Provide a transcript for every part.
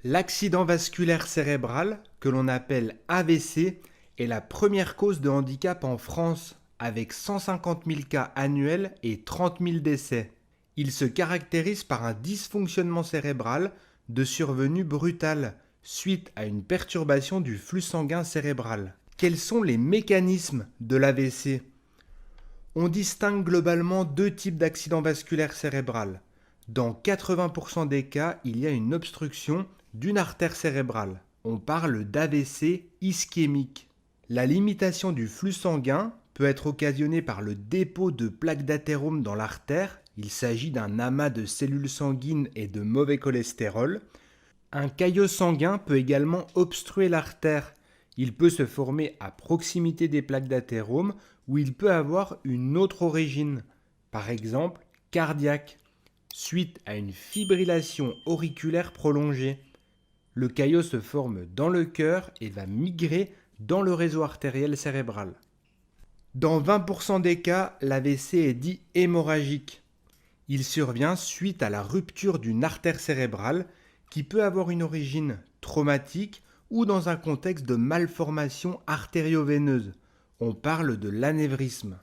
L'accident vasculaire cérébral, que l'on appelle AVC, est la première cause de handicap en France, avec 150 000 cas annuels et 30 000 décès. Il se caractérise par un dysfonctionnement cérébral de survenue brutale, suite à une perturbation du flux sanguin cérébral. Quels sont les mécanismes de l'AVC? On distingue globalement deux types d'accident vasculaire cérébral. Dans 80% des cas, il y a une obstruction d'une artère cérébrale. On parle d'AVC ischémique. La limitation du flux sanguin peut être occasionnée par le dépôt de plaques d'athérome dans l'artère. Il s'agit d'un amas de cellules sanguines et de mauvais cholestérol. Un caillot sanguin peut également obstruer l'artère. Il peut se former à proximité des plaques d'athérome ou il peut avoir une autre origine, par exemple cardiaque, suite à une fibrillation auriculaire prolongée. Le caillot se forme dans le cœur et va migrer dans le réseau artériel cérébral. Dans 20% des cas, l'AVC est dit hémorragique. Il survient suite à la rupture d'une artère cérébrale qui peut avoir une origine traumatique ou dans un contexte de malformation artério-veineuse. On parle de l'anévrisme.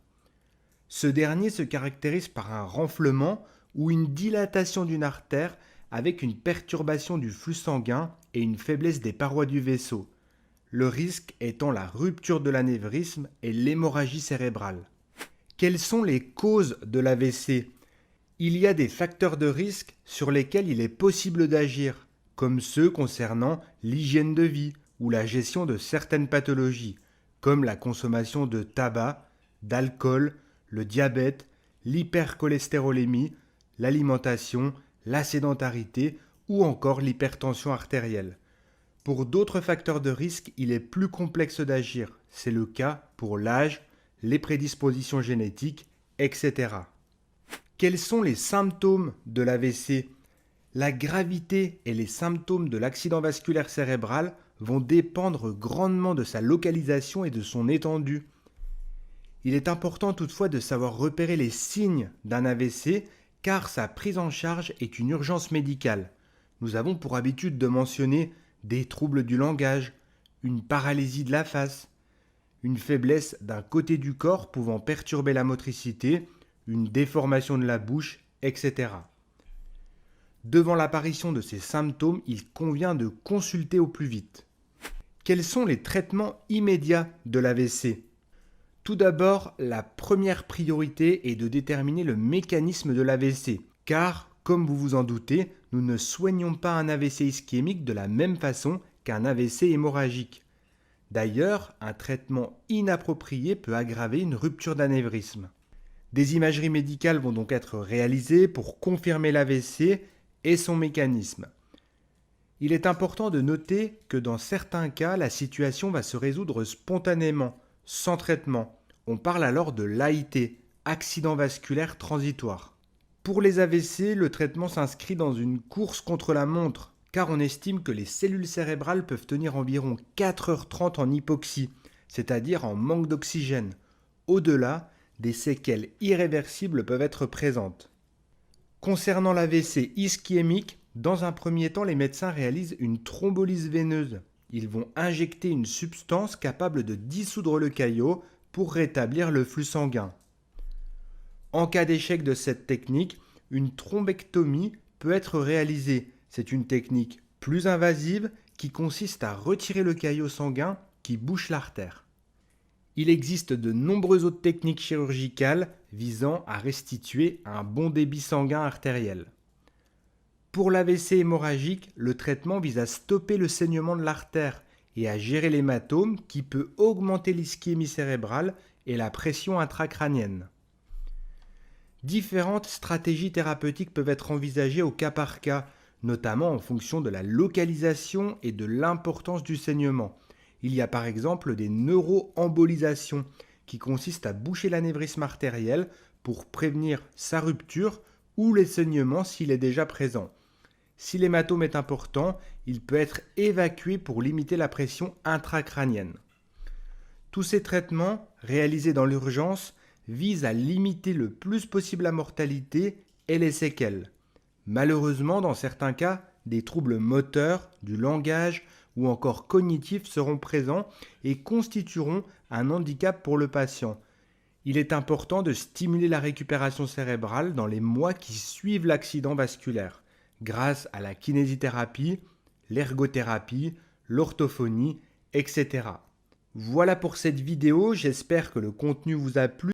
Ce dernier se caractérise par un renflement ou une dilatation d'une artère avec une perturbation du flux sanguin et une faiblesse des parois du vaisseau. Le risque étant la rupture de l'anévrisme et l'hémorragie cérébrale. Quelles sont les causes de l'AVC? Il y a des facteurs de risque sur lesquels il est possible d'agir, comme ceux concernant l'hygiène de vie ou la gestion de certaines pathologies, comme la consommation de tabac, d'alcool, le diabète, l'hypercholestérolémie, l'alimentation, la sédentarité ou encore l'hypertension artérielle. Pour d'autres facteurs de risque, il est plus complexe d'agir. C'est le cas pour l'âge, les prédispositions génétiques, etc. Quels sont les symptômes de l'AVC? La gravité et les symptômes de l'accident vasculaire cérébral vont dépendre grandement de sa localisation et de son étendue. Il est important toutefois de savoir repérer les signes d'un AVC car sa prise en charge est une urgence médicale. Nous avons pour habitude de mentionner des troubles du langage, une paralysie de la face, une faiblesse d'un côté du corps pouvant perturber la motricité, une déformation de la bouche, etc. Devant l'apparition de ces symptômes, il convient de consulter au plus vite. Quels sont les traitements immédiats de l'AVC? Tout d'abord, la première priorité est de déterminer le mécanisme de l'AVC, car, comme vous vous en doutez, nous ne soignons pas un AVC ischémique de la même façon qu'un AVC hémorragique. D'ailleurs, un traitement inapproprié peut aggraver une rupture d'anévrisme. Des imageries médicales vont donc être réalisées pour confirmer l'AVC et son mécanisme. Il est important de noter que dans certains cas, la situation va se résoudre spontanément, sans traitement. On parle alors de l'AIT, accident vasculaire transitoire. Pour les AVC, le traitement s'inscrit dans une course contre la montre, car on estime que les cellules cérébrales peuvent tenir environ 4h30 en hypoxie, c'est-à-dire en manque d'oxygène. Au-delà, des séquelles irréversibles peuvent être présentes. Concernant l'AVC ischémique, dans un premier temps, les médecins réalisent une thrombolyse veineuse. Ils vont injecter une substance capable de dissoudre le caillot pour rétablir le flux sanguin. En cas d'échec de cette technique, une thrombectomie peut être réalisée. C'est une technique plus invasive qui consiste à retirer le caillot sanguin qui bouche l'artère. Il existe de nombreuses autres techniques chirurgicales visant à restituer un bon débit sanguin artériel. Pour l'AVC hémorragique, le traitement vise à stopper le saignement de l'artère et à gérer l'hématome qui peut augmenter l'ischémie cérébrale et la pression intracrânienne. Différentes stratégies thérapeutiques peuvent être envisagées au cas par cas, notamment en fonction de la localisation et de l'importance du saignement. Il y a par exemple des neuroembolisations qui consistent à boucher l'anévrisme artériel pour prévenir sa rupture ou les saignements s'il est déjà présent. Si l'hématome est important, il peut être évacué pour limiter la pression intracrânienne. Tous ces traitements, réalisés dans l'urgence, visent à limiter le plus possible la mortalité et les séquelles. Malheureusement, dans certains cas, des troubles moteurs, du langage ou encore cognitifs seront présents et constitueront un handicap pour le patient. Il est important de stimuler la récupération cérébrale dans les mois qui suivent l'accident vasculaire, grâce à la kinésithérapie, l'ergothérapie, l'orthophonie, etc. Voilà pour cette vidéo, j'espère que le contenu vous a plu.